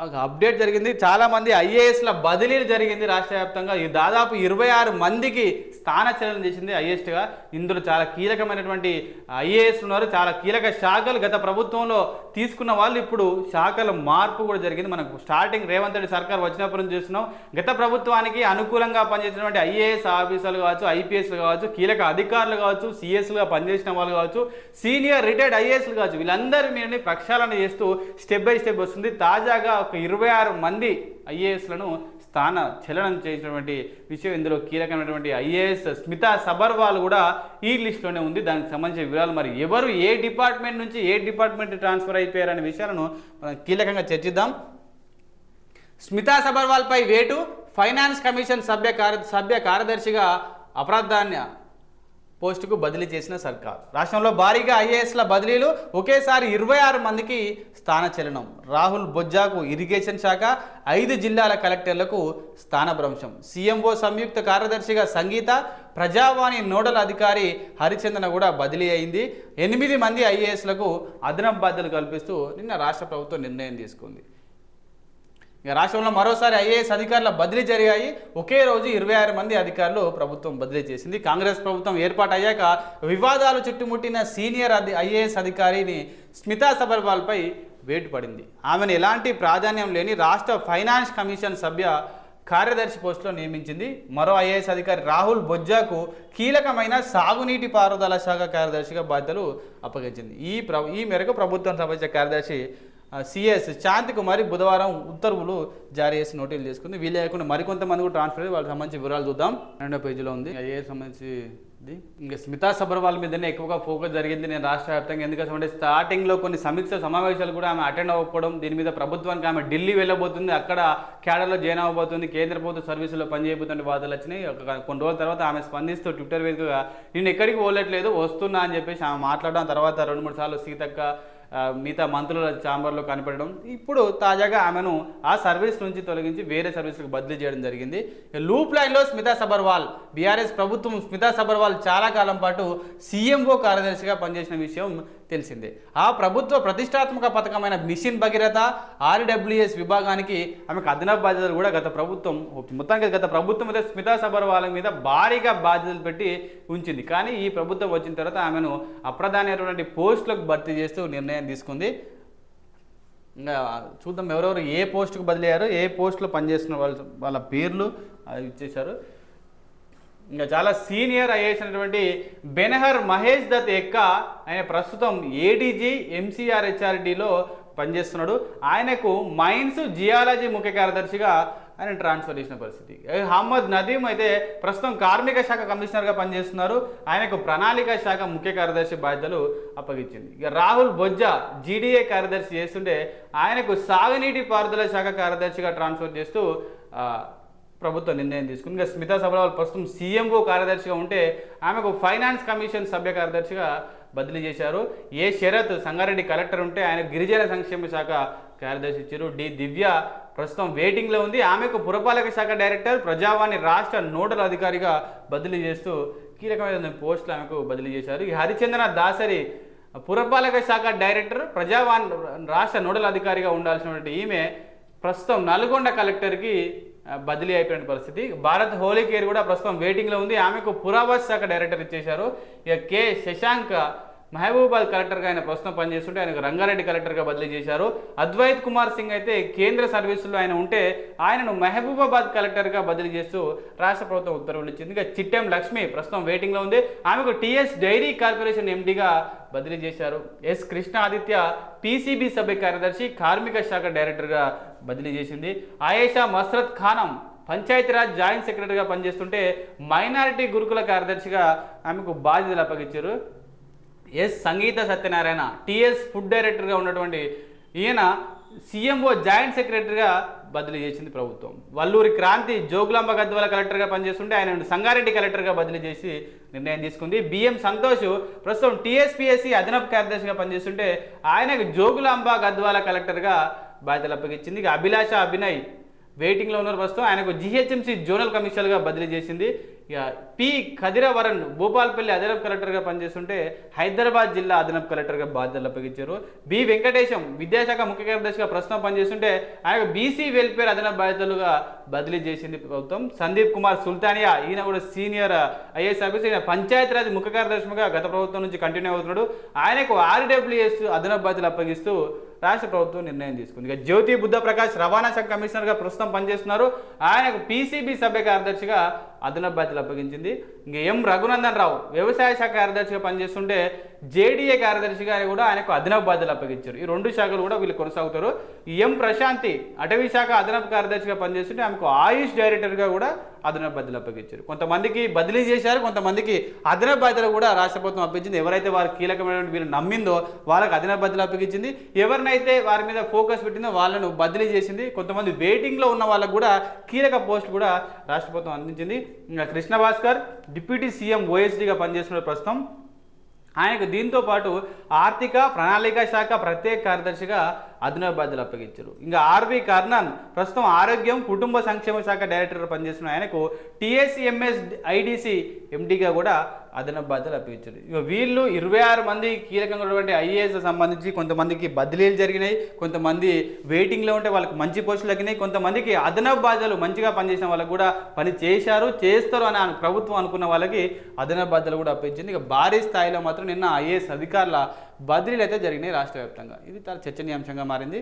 ఒక అప్డేట్ జరిగింది. చాలా మంది ఐఏఎస్ల బదిలీలు జరిగింది రాష్ట్ర వ్యాప్తంగా. ఈ దాదాపు 26 మందికి స్థానచలనం చేసింది హైయెస్ట్గా. ఇందులో చాలా కీలకమైనటువంటి ఐఏఎస్ ఉన్నారు. చాలా కీలక శాఖలు గత ప్రభుత్వంలో తీసుకున్న వాళ్ళు ఇప్పుడు శాఖల మార్పు కూడా జరిగింది. మనకు స్టార్టింగ్ రేవంత్ రెడ్డి సర్కార్ వచ్చినప్పటి నుంచి చూస్తున్నాం. గత ప్రభుత్వానికి అనుకూలంగా పనిచేసినటువంటి ఐఏఎస్ ఆఫీసర్లు కావచ్చు, ఐపీఎస్లు కావచ్చు, కీలక అధికారులు కావచ్చు, సిఎస్లుగా పనిచేసిన వాళ్ళు కావచ్చు, సీనియర్ రిటైర్డ్ ఐఏఎస్లు కావచ్చు, వీళ్ళందరి మీద ప్రక్షాళన చేస్తూ స్టెప్ బై స్టెప్ వస్తుంది. తాజాగా ఒక 26 మంది ఐఏఎస్లను స్థాన చలనం చేసినటువంటి విషయం. ఇందులో కీలకమైనటువంటి ఐఏఎస్ స్మితా సబర్వాల్ కూడా ఈ లిస్టులోనే ఉంది. దానికి సంబంధించిన వివరాలు, మరి ఎవరు ఏ డిపార్ట్మెంట్ నుంచి ఏ డిపార్ట్మెంట్ ట్రాన్స్ఫర్ అయిపోయారనే విషయాలను మనం కీలకంగా చర్చిద్దాం. స్మితా సబర్వాల్పై వేటు, ఫైనాన్స్ కమిషన్ సభ్య కార్యదర్శిగా అప్రాధాన్య పోస్టుకు బదిలీ చేసిన సర్కార్. రాష్ట్రంలో భారీగా ఐఏఎస్ల బదిలీలు, ఒకేసారి 26 మందికి స్థానచలనం. రాహుల్ బొజ్జాకు ఇరిగేషన్ శాఖ, 5 జిల్లాల కలెక్టర్లకు స్థానభ్రంశం. సీఎంఓ సంయుక్త కార్యదర్శిగా సంగీత, ప్రజావాణి నోడల్ అధికారి హరిచందన కూడా బదిలీ అయింది. 8 మంది ఐఏఎస్లకు అదనపు బాధ్యతలు కల్పిస్తూ నిన్న రాష్ట్ర ప్రభుత్వం నిర్ణయం తీసుకుంది. రాష్ట్రంలో మరోసారి ఐఏఎస్ అధికారుల బదిలీ జరిగాయి. ఒకే రోజు 26 మంది అధికారులు ప్రభుత్వం బదిలీ చేసింది. కాంగ్రెస్ ప్రభుత్వం ఏర్పాటయ్యాక వివాదాలు చుట్టుముట్టిన సీనియర్ ఐఏఎస్ అధికారిని స్మితా సబర్వాల్పై వేటు పడింది. ఆమెను ఎలాంటి ప్రాధాన్యం లేని రాష్ట్ర ఫైనాన్స్ కమిషన్ సభ్య కార్యదర్శి పోస్టులో నియమించింది. మరో ఐఏఎస్ అధికారి రాహుల్ బొజ్జాకు కీలకమైన సాగునీటి పారుదల శాఖ కార్యదర్శిగా బాధ్యతలు అప్పగించింది. ఈ మేరకు ప్రభుత్వం సంబంధించిన కార్యదర్శి సిఎస్ శాంతి కుమారి బుధవారం ఉత్తర్వులు జారీ చేసి నోటీసులు తీసుకుంది. వీళ్ళు లేకుండా మరికొంతమంది కూడా ట్రాన్స్ఫర్ అయ్యి వాళ్ళకి సంబంధించి వివరాలు చూద్దాం. 2వ పేజీలో ఉంది ఐఏఎస్ సంబంధించి. ఇంకా స్మితా సబర్వాల్ మీదనే ఎక్కువగా ఫోకస్ జరిగింది నేను రాష్ట్ర వ్యాప్తంగా. ఎందుకంటే స్టార్టింగ్లో కొన్ని సమీక్ష సమావేశాలు కూడా ఆమె అటెండ్ అవ్వకపోవడం, దీని మీద ప్రభుత్వానికి ఆమె ఢిల్లీ వెళ్ళబోతుంది, అక్కడ క్యాడర్లో జాయిన్ అవ్వబోతుంది, కేంద్ర ప్రభుత్వ సర్వీసులో పనిచేయబోతున్న వార్తలు వచ్చినాయి. కొన్ని రోజుల తర్వాత ఆమె స్పందిస్తూ ట్విట్టర్ వేదికగా నేను ఎక్కడికి పోలేట్లేదు, వస్తున్నా అని చెప్పేసి ఆమె మాట్లాడడం, తర్వాత 2-3 సార్లు సీతక్క మిగతా మంత్రుల ఛాంబర్లో కనపడడం, ఇప్పుడు తాజాగా ఆమెను ఆ సర్వీస్ నుంచి తొలగించి వేరే సర్వీసులకు బదిలీ చేయడం జరిగింది. లూప్ లైన్లో స్మితా సబర్వాల్. బీఆర్ఎస్ ప్రభుత్వం స్మితా సబర్వాల్ చాలా కాలం పాటు సీఎంఓ కార్యదర్శిగా పనిచేసిన విషయం తెలిసిందే. ఆ ప్రభుత్వ ప్రతిష్టాత్మక పథకమైన మిషన్ భగీరథ ఆర్డబ్ల్యూఎస్ విభాగానికి ఆమెకు అదనపు బాధ్యతలు కూడా గత ప్రభుత్వం అయితే స్మితా సబర్వాల్ మీద భారీగా బాధ్యతలు పెట్టి ఉంచింది. కానీ ఈ ప్రభుత్వం వచ్చిన తర్వాత ఆమెను అప్రధానమైనటువంటి పోస్టులకు భర్తీ చేస్తూ నిర్ణయం తీసుకుంది. ఇంకా చూద్దాం ఎవరెవరు ఏ పోస్టుకు బదిలీ అయ్యారు, ఏ పోస్టులో పనిచేస్తున్న వాళ్ళ పేర్లు ఇచ్చేశారు. ఇంకా చాలా సీనియర్ ఐఏఎస్ అయినటువంటి బెనహర్ మహేష్ దత్ ఎక్క, ఆయన ప్రస్తుతం ఏడీజీ ఎంసీఆర్హెచ్ఆర్డీలో పనిచేస్తున్నాడు. ఆయనకు మైన్స్ జియాలజీ ముఖ్య కార్యదర్శిగా ఆయన ట్రాన్స్ఫర్ చేసిన పరిస్థితి. అహ్మద్ నదీం అయితే ప్రస్తుతం కార్మిక శాఖ కమిషనర్గా పనిచేస్తున్నారు. ఆయనకు ప్రణాళిక శాఖ ముఖ్య కార్యదర్శి బాధ్యతలు అప్పగించింది. ఇక రాహుల్ బొజ్జా జీడీఏ కార్యదర్శి చేస్తుంటే ఆయనకు సాగునీటి పారుదల శాఖ కార్యదర్శిగా ట్రాన్స్ఫర్ చేస్తూ ప్రభుత్వం నిర్ణయం తీసుకుంది. ఇంకా స్మితా సబర్వాల్ ప్రస్తుతం సీఎంఓ కార్యదర్శిగా ఉంటే ఆమెకు ఫైనాన్స్ కమిషన్ సభ్య కార్యదర్శిగా బదిలీ చేశారు. ఏ శరత్ సంగారెడ్డి కలెక్టర్ ఉంటే ఆయన గిరిజన సంక్షేమ శాఖ కార్యదర్శి ఇచ్చారు. డి దివ్య ప్రస్తుతం వెయిటింగ్లో ఉంది. ఆమెకు పురపాలక శాఖ డైరెక్టర్, ప్రజావాణి రాష్ట్ర నోడల్ అధికారిగా బదిలీ చేస్తూ కీలకమైన పోస్టులు ఆమెకు బదిలీ చేశారు. ఈ హరిచందన దాసరి పురపాలక శాఖ డైరెక్టర్, ప్రజావాణి రాష్ట్ర నోడల్ అధికారిగా ఉండాల్సినటువంటి ఈమె ప్రస్తుతం నల్గొండ కలెక్టర్కి బదిలీ అయిపోయిన పరిస్థితి. భారత్ హోలీకేర్ కూడా ప్రస్తుతం వెయిటింగ్లో ఉంది. ఆమెకు పురావస్తు శాఖ డైరెక్టర్ ఇచ్చేశారు. ఇక కె శశాంక్ మహబూబాబాద్ కలెక్టర్గా ఆయన ప్రస్తుతం పనిచేస్తుంటే ఆయనకు రంగారెడ్డి కలెక్టర్గా బదిలీ చేశారు. అద్వైత్ కుమార్ సింగ్ అయితే కేంద్ర సర్వీసుల్లో ఆయన ఉంటే ఆయనను మహబూబాబాద్ కలెక్టర్గా బదిలీ చేస్తూ రాష్ట్ర ప్రభుత్వం ఉత్తర్వులు ఇచ్చింది. ఇక చిట్టెం లక్ష్మి ప్రస్తుతం వెయిటింగ్లో ఉంది. ఆమెకు టీఎస్ డైరీ కార్పొరేషన్ ఎండీగా బదిలీ చేశారు. ఎస్ కృష్ణ ఆదిత్య పీసీబీ సభ్య కార్యదర్శి, కార్మిక శాఖ డైరెక్టర్గా బదిలీ చేసింది. ఆయేషా మస్రత్ ఖానం పంచాయతీరాజ్ జాయింట్ సెక్రటరీగా పనిచేస్తుంటే మైనారిటీ గురుకుల కార్యదర్శిగా ఆమెకు బాధ్యతలు అప్పగించారు. ఎస్ సంగీత సత్యనారాయణ టీఎస్ ఫుడ్ డైరెక్టర్గా ఉన్నటువంటి ఈయన సీఎంఓ జాయింట్ సెక్రటరీగా బదిలీ చేసింది ప్రభుత్వం. వల్లూరి క్రాంతి జోగులాంబ గద్వాల కలెక్టర్గా పనిచేస్తుంటే ఆయన సంగారెడ్డి కలెక్టర్గా బదిలీ చేసి నిర్ణయం తీసుకుంది. బిఎం సంతోష్ ప్రస్తుతం టీఎస్పీఎస్సీ అదనపు కార్యదర్శిగా పనిచేస్తుంటే ఆయనకు జోగులాంబ గద్వాల కలెక్టర్గా బాధ్యతలు అప్పగించింది. ఇక అభిలాష అభినయ్ వెయిటింగ్లో ఉన్నారు ప్రస్తుతం. ఆయనకు జిహెచ్ఎంసీ జోనల్ కమిషనర్గా బదిలీ చేసింది. ఇక పి కదిరవరన్ భూపాల్పల్లి అదనపు కలెక్టర్గా పనిచేస్తుంటే హైదరాబాద్ జిల్లా అదనపు కలెక్టర్గా బాధ్యతలు అప్పగించారు. బి వెంకటేశం విద్యాశాఖ ముఖ్య కార్యదర్శిగా ప్రస్తుతం పనిచేస్తుంటే ఆయన బీసీ వెల్ఫేర్ అదనపు బాధ్యతలుగా బదిలీ చేసింది ప్రభుత్వం. సందీప్ కుమార్ సుల్తానియా ఈయన కూడా సీనియర్ ఐఏఎస్ ఆఫీసర్, ఈయన పంచాయతీరాజ్ ముఖ్య కార్యదర్శిగా గత ప్రభుత్వం నుంచి కంటిన్యూ అవుతున్నాడు. ఆయనకు ఆర్డబ్ల్యూఎస్ అదనపు బాధ్యతలు అప్పగిస్తూ రాష్ట్ర ప్రభుత్వం నిర్ణయం తీసుకుంది. ఇక జ్యోతి బుద్ధ ప్రకాష్ రవాణా శాఖ కమిషనర్గా ప్రస్తుతం పనిచేస్తున్నారు. ఆయనకు పీసీబీ సభ్య కార్యదర్శిగా అదనపు బాధ్యతలు అప్పగించింది. ఇంక ఎం రఘునందన్ రావు వ్యవసాయ శాఖ కార్యదర్శిగా పనిచేస్తుంటే జేడీఏ కార్యదర్శిగా కూడా ఆయనకు అదనపు బాధ్యతలు అప్పగించారు. ఈ రెండు శాఖలు కూడా వీళ్ళు కొనసాగుతారు. ఎం ప్రశాంతి అటవీ శాఖ అదనపు కార్యదర్శిగా పనిచేస్తుంటే ఆమెకు ఆయుష్ డైరెక్టర్గా కూడా అదనపు బాధ్యతలు అప్పగించారు. కొంతమందికి బదిలీ చేశారు, కొంతమందికి అదనపు బాధ్యతలు కూడా రాష్ట్ర ప్రభుత్వం అప్పగించింది. ఎవరైతే వారు కీలకమైనటువంటి వీళ్ళు నమ్మిందో వాళ్ళకి అదనపు బాధ్యతలు అప్పగించింది. ఎవరినైతే వారి మీద ఫోకస్ పెట్టిందో వాళ్ళను బదిలీ చేసింది. కొంతమంది వెయిటింగ్లో ఉన్న వాళ్ళకు కూడా కీలక పోస్టులు కూడా రాష్ట్ర ప్రభుత్వం అందించింది. ఇంకా కృష్ణ భాస్కర్ డిప్యూటీ సీఎం ఓఎస్డీగా పనిచేస్తున్నారు ప్రస్తుతం. ఆయనకు దీంతో పాటు ఆర్థిక ప్రణాళిక శాఖ ప్రత్యేక కార్యదర్శిగా అదనపు బాధ్యతలు అప్పగించారు. ఇంకా ఆర్వి కర్ణన్ ప్రస్తుతం ఆరోగ్యం కుటుంబ సంక్షేమ శాఖ డైరెక్టర్గా పనిచేస్తున్న ఆయనకు టీఎస్ఎంఎస్ ఐడిసి ఎండీగా కూడా అదనపు బాధ్యతలు అప్పగించారు. ఇక వీళ్ళు 26 మంది కీలకంగా ఉన్నటువంటి ఐఏఎస్ సంబంధించి కొంతమందికి బదిలీలు జరిగినాయి, కొంతమంది వెయిటింగ్లో ఉంటే వాళ్ళకి మంచి పోస్టులు తగ్గినాయి, కొంతమందికి అదనపు బాధ్యతలు మంచిగా పనిచేసిన వాళ్ళకి కూడా పని చేస్తారు అని ప్రభుత్వం అనుకున్న వాళ్ళకి అదనపు బాధ్యతలు కూడా అప్పగించింది. ఇక భారీ స్థాయిలో మాత్రం నిన్న ఐఏఎస్ అధికారుల బదిలీలు అయితే జరిగినాయి రాష్ట్ర వ్యాప్తంగా. ఇది చాలా చర్చనీయాంశంగా మారింది.